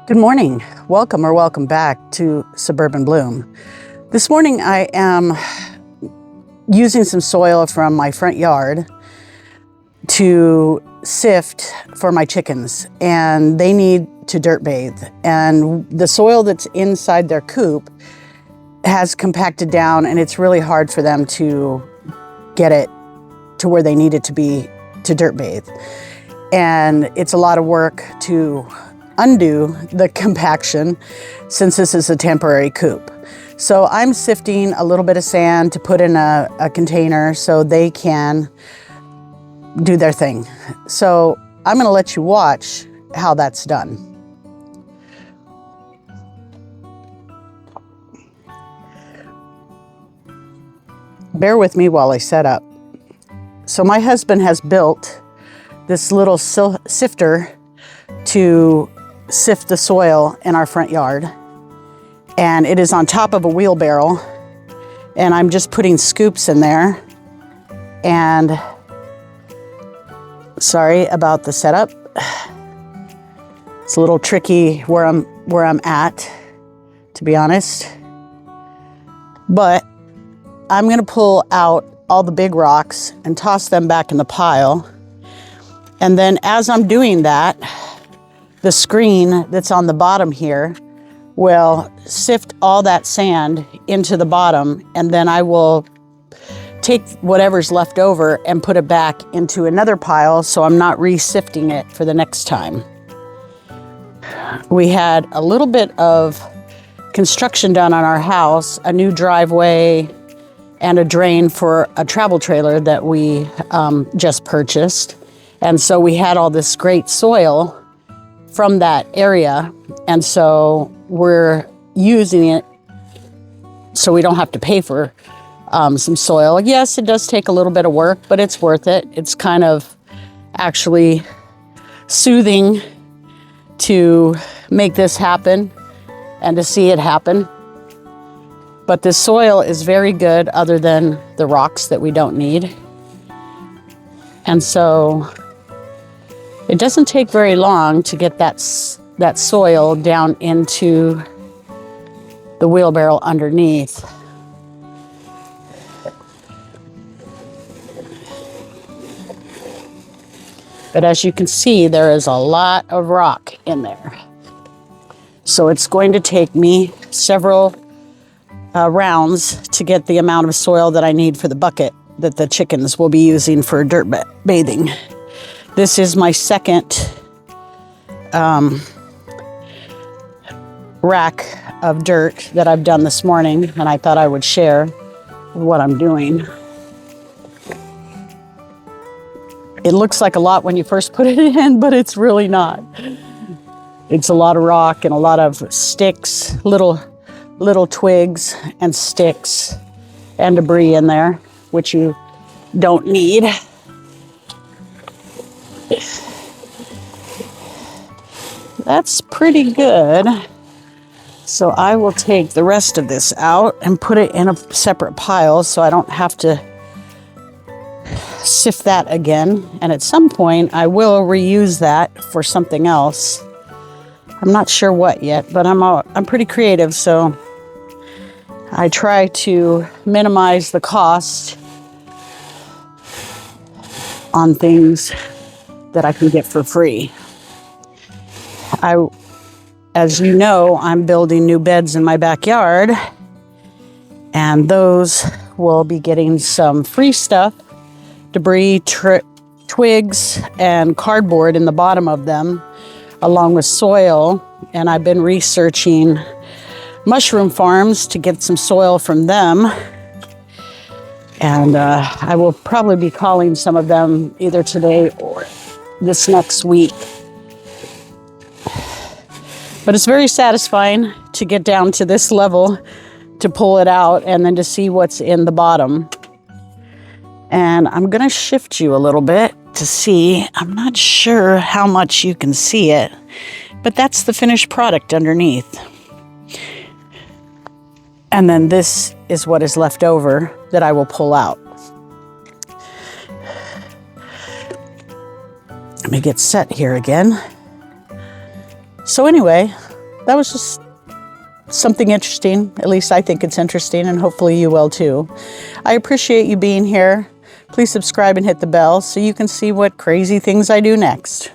Good morning. Welcome or welcome back to Suburban Bloom. This morning I am using some soil from my front yard to sift for my chickens, and they need to dirt bathe. And the soil that's inside their coop has compacted down, and it's really hard for them to get it to where they need it to be to dirt bathe. And it's a lot of work to undo the compaction since this is a temporary coop. So I'm sifting a little bit of sand to put in a container so they can do their thing. So I'm going to let you watch how that's done. Bear with me while I set up. So my husband has built this little sifter to sift the soil in our front yard, and it is on top of a wheelbarrow, and I'm just putting scoops in there. And sorry about the setup. It's a little tricky where I'm at, to be honest. But I'm going to pull out all the big rocks and toss them back in the pile. And then as I'm doing that, the screen that's on the bottom here will sift all that sand into the bottom, and then I will take whatever's left over and put it back into another pile so I'm not re-sifting it for the next time. We had a little bit of construction done on our house, a new driveway and a drain for a travel trailer that we just purchased. And so we had all this great soil from that area, and so we're using it so we don't have to pay for some soil. Yes, it does take a little bit of work, but it's worth it. It's kind of actually soothing to make this happen and to see it happen. But the soil is very good other than the rocks that we don't need. And so it doesn't take very long to get that soil down into the wheelbarrow underneath. But as you can see, there is a lot of rock in there. So it's going to take me several rounds to get the amount of soil that I need for the bucket that the chickens will be using for dirt bathing. This is my second rack of dirt that I've done this morning, and I thought I would share what I'm doing. It looks like a lot when you first put it in, but it's really not. It's a lot of rock and a lot of sticks, little twigs and sticks and debris in there, which you don't need. That's pretty good. So I will take the rest of this out and put it in a separate pile so I don't have to sift that again. And at some point I will reuse that for something else. I'm not sure what yet, but I'm pretty creative, so I try to minimize the cost on things that I can get for free. As you know, I'm building new beds in my backyard, and those will be getting some free stuff, debris, twigs, and cardboard in the bottom of them, along with soil. And I've been researching mushroom farms to get some soil from them. And I will probably be calling some of them either today or this next week. But it's very satisfying to get down to this level, to pull it out, and then to see what's in the bottom. And I'm going to shift you a little bit to see. I'm not sure how much you can see it, but that's the finished product underneath. And then this is what is left over that I will pull out. Let me get set here again. So anyway, that was just something interesting. At least I think it's interesting, and hopefully you will too. I appreciate you being here. Please subscribe and hit the bell so you can see what crazy things I do next.